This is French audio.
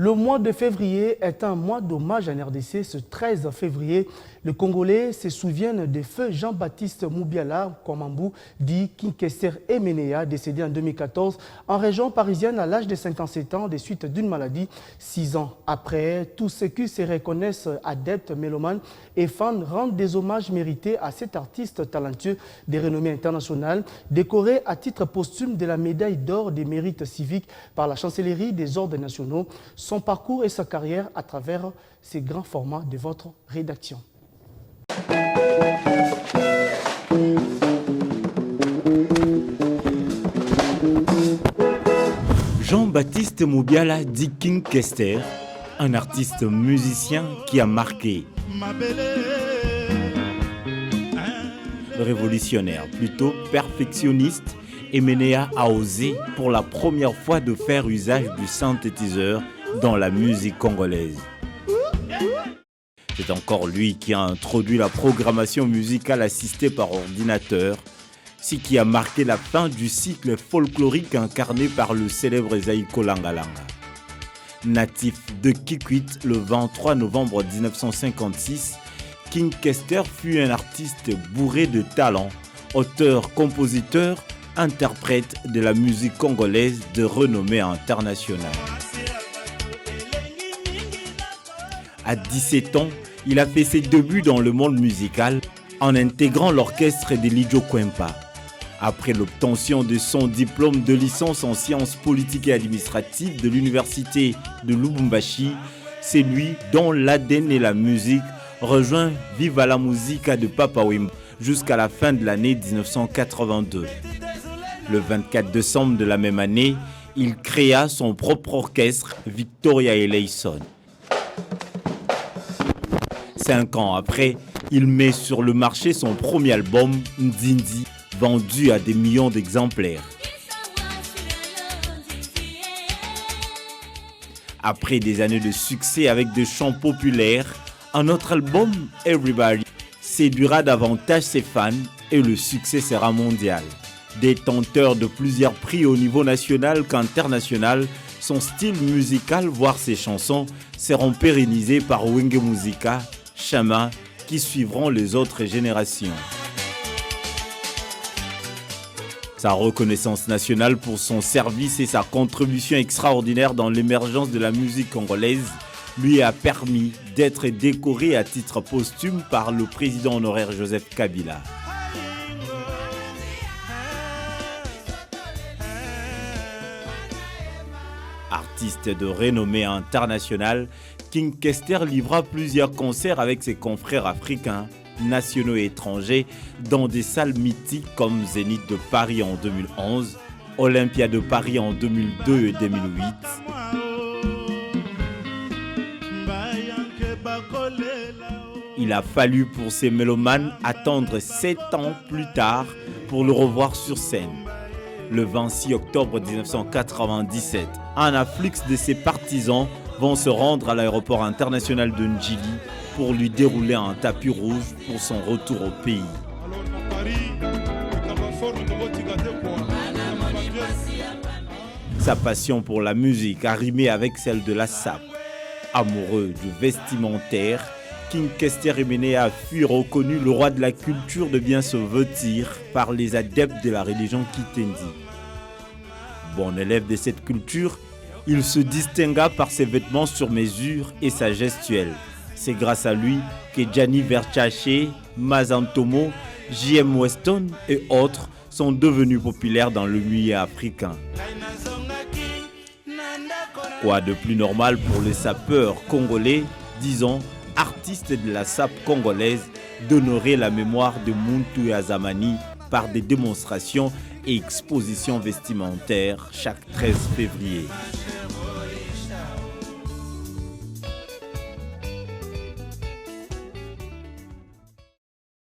Le mois de février est un mois d'hommage en RDC. Ce 13 février, les Congolais se souviennent de feu Jean-Baptiste Moubiala Kwamambou, dit Kinkester Emenea, décédé en 2014 en région parisienne à l'âge de 57 ans des suites d'une maladie. 6 ans après, tous ceux qui se reconnaissent adeptes, mélomanes et fans rendent des hommages mérités à cet artiste talentueux de renommée internationale, décoré à titre posthume de la médaille d'or des mérites civiques par la chancellerie des ordres nationaux. Son parcours et sa carrière à travers ces grands formats de votre rédaction. Jean-Baptiste Moubiala dit Kinkester, un artiste musicien qui a marqué. Révolutionnaire, plutôt perfectionniste, Emenea a osé pour la première fois de faire usage du synthétiseur dans la musique congolaise. C'est encore lui qui a introduit la programmation musicale assistée par ordinateur, ce qui a marqué la fin du cycle folklorique incarné par le célèbre Ezaïko Langalanga. Natif de Kikwit le 23 novembre 1956, Kinkester fut un artiste bourré de talent, auteur, compositeur, interprète de la musique congolaise de renommée internationale. À 17 ans, il a fait ses débuts dans le monde musical en intégrant l'orchestre de Lidio Kwempa. Après l'obtention de son diplôme de licence en sciences politiques et administratives de l'université de Lubumbashi, c'est lui dont l'ADN et la musique rejoint Viva la Musica de Papa Wemba jusqu'à la fin de l'année 1982. Le 24 décembre de la même année, il créa son propre orchestre, Victoria Eleison. 5 ans après, il met sur le marché son premier album, Nzindi, vendu à des millions d'exemplaires. Après des années de succès avec des chants populaires, un autre album, Everybody, séduira davantage ses fans et le succès sera mondial. Détenteur de plusieurs prix au niveau national qu'international, son style musical, voire ses chansons, seront pérennisés par Wenge Musica, Chama, qui suivront les autres générations. Sa reconnaissance nationale pour son service et sa contribution extraordinaire dans l'émergence de la musique congolaise lui a permis d'être décoré à titre posthume par le président honoraire Joseph Kabila. Artiste de renommée internationale, Kinkester livra plusieurs concerts avec ses confrères africains, nationaux et étrangers dans des salles mythiques comme Zénith de Paris en 2011, Olympia de Paris en 2002 et 2008. Il a fallu pour ces mélomanes attendre 7 ans plus tard pour le revoir sur scène. Le 26 octobre 1997, un afflux de ses partisans vont se rendre à l'aéroport international de Njili pour lui dérouler un tapis rouge pour son retour au pays. Sa passion pour la musique a rimé avec celle de la sape. Amoureux du vestimentaire, Kinkester Emenea fut reconnu le roi de la culture de bien se vêtir par les adeptes de la religion Kitendi. Bon élève de cette culture, il se distingua par ses vêtements sur mesure et sa gestuelle. C'est grâce à lui que Gianni Versace, Mazantomo, J.M. Weston et autres sont devenus populaires dans le milieu africain. Quoi de plus normal pour les sapeurs congolais, disons artistes de la sape congolaise, d'honorer la mémoire de Muntu et Azamani par des démonstrations et expositions vestimentaires chaque 13 février.